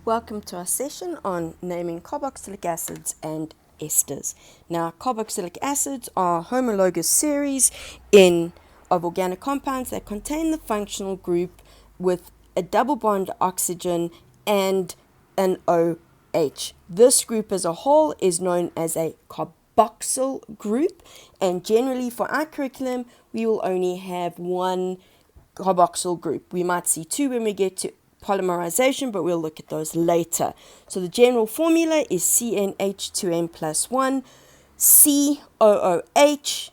Welcome to our session on naming carboxylic acids and esters. Now, carboxylic acids are homologous series of organic compounds that contain the functional group with a double bond oxygen and an OH. This group as a whole is known as a carboxyl group, and generally for our curriculum, we will only have one carboxyl group. We might see two when we get to polymerization, but we'll look at those later. So the general formula is CnH2n plus 1, COOH.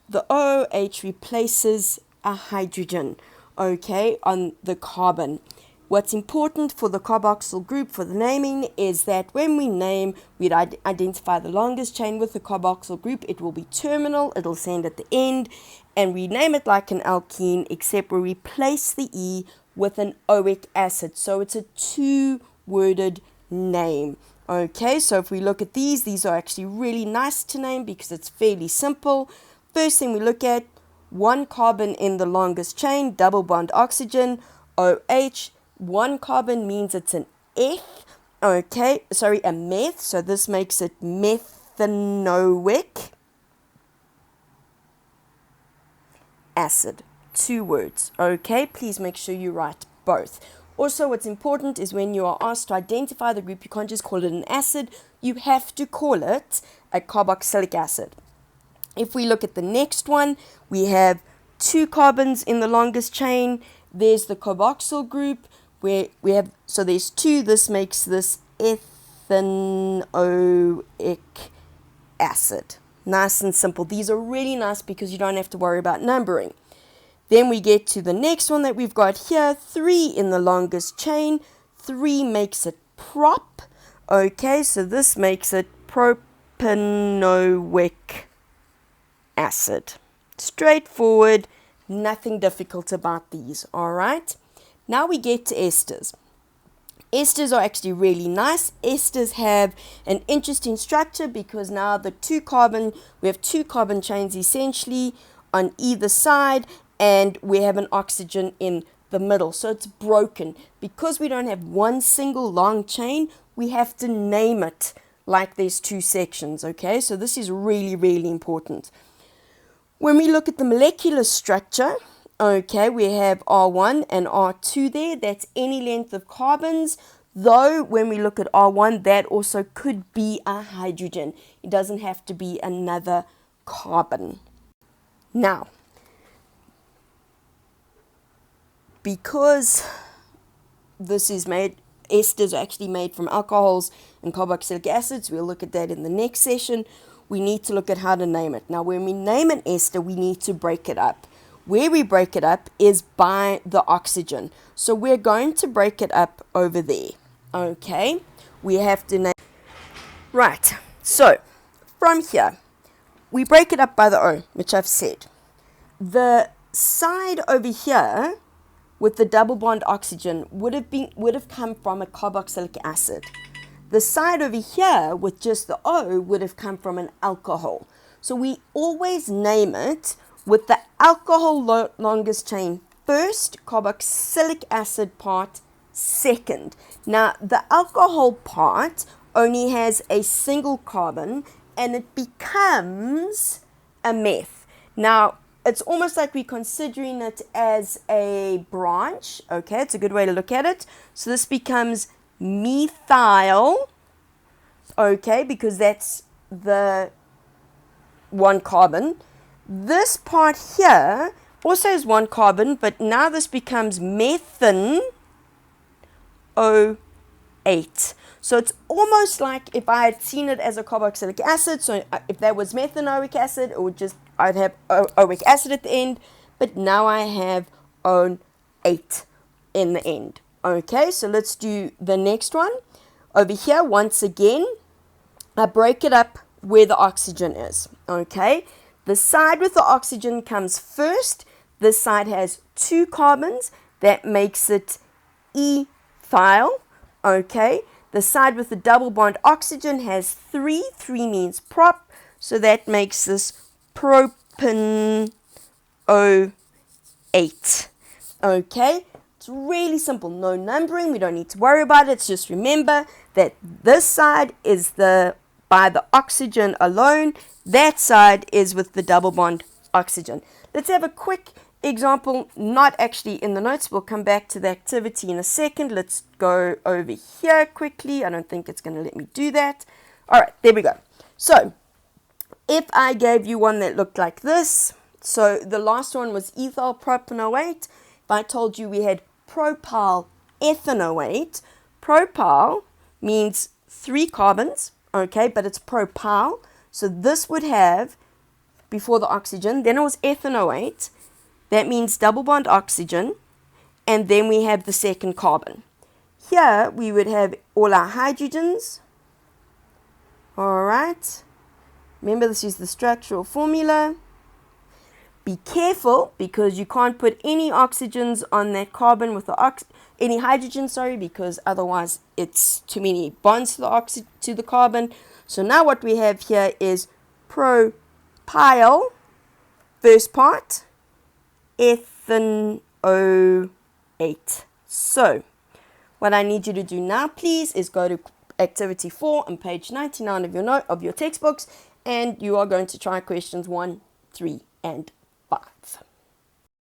The OOH replaces a hydrogen, okay, on the carbon. What's important for the carboxyl group for the naming is that when we name, we'd identify the longest chain with the carboxyl group. It will be terminal, it'll send at the end, and we name it like an alkene, except we replace the E with an oic acid. So it's a two-worded name. Okay, so if we look at these are actually really nice to name because it's fairly simple. First thing we look at, one carbon in the longest chain, double bond oxygen, OH. One carbon means it's an F, okay, a meth, so this makes it methanoic acid. Two words, okay? Please make sure you write both. Also, what's important is when you are asked to identify the group, you can't just call it an acid, you have to call it a carboxylic acid. If we look at the next one, we have two carbons in the longest chain. There's the carboxyl group where we have, so there's two, this makes this ethanoic acid. Nice and simple. These are really nice because you don't have to worry about numbering. Then we get to the next one that we've got here, 3 in the longest chain. 3 makes it prop. Okay, so this makes it propanoic acid. Straightforward, nothing difficult about these, all right? Now we get to esters. Esters are actually really nice. Esters have an interesting structure because now we have two carbon chains essentially on either side, and we have an oxygen in the middle. So it's broken. Because we don't have one single long chain, we have to name it like there's two sections, okay? So this is really, really important. When we look at the molecular structure, okay, we have R1 and R2 there. That's any length of carbons. Though when we look at R1, that also could be a hydrogen. It doesn't have to be another carbon. Now, because esters are actually made from alcohols and carboxylic acids, we'll look at that in the next session. We need to look at how to name it. Now, when we name an ester, we need to break it up. Where we break it up is by the oxygen. So we're going to break it up over there. Okay, we have to name. Right, so from here, we break it up by the O, which I've said. The side over here with the double bond oxygen would have come from a carboxylic acid. The side over here with just the O would have come from an alcohol. So we always name it with the alcohol longest chain first, carboxylic acid part second. Now, the alcohol part only has a single carbon and it becomes a meth. Now, it's almost like we're considering it as a branch. Okay, it's a good way to look at it. So this becomes methyl, okay, because that's the one carbon. This part here also has one carbon, but now this becomes methanoate. So it's almost like if I had seen it as a carboxylic acid, so if that was methanoic acid, I'd have oic acid at the end, but now I have -8 in the end. Okay, so let's do the next one. Over here, once again, I break it up where the oxygen is. Okay, the side with the oxygen comes first. This side has 2 carbons. That makes it ethyl. Okay, the side with the double bond oxygen has 3. 3 means prop, so that makes this propanoate. Okay, It's really simple. No numbering. We don't need to worry about it. It's just remember that this side is by the oxygen alone. That side is with the double bond oxygen. Let's have a quick example, not actually in the notes. We'll come back to the activity in a second. Let's go over here quickly. I don't think it's going to let me do that. All right, there we go. So if I gave you one that looked like this, so the last one was ethyl propanoate. If I told you we had propyl ethanoate, propyl means 3 carbons, okay, but it's propyl. So this would have, before the oxygen, then it was ethanoate. That means double bond oxygen, and then we have the second carbon. Here we would have all our hydrogens. All right. Remember, this is the structural formula. Be careful because you can't put any oxygens on that carbon with any hydrogen, because otherwise it's too many bonds to the carbon. So now what we have here is propyl, first part, ethanoate. So what I need you to do now, please, is go to activity 4 on page 99 of your textbooks, and you are going to try questions 1, 3, and 5.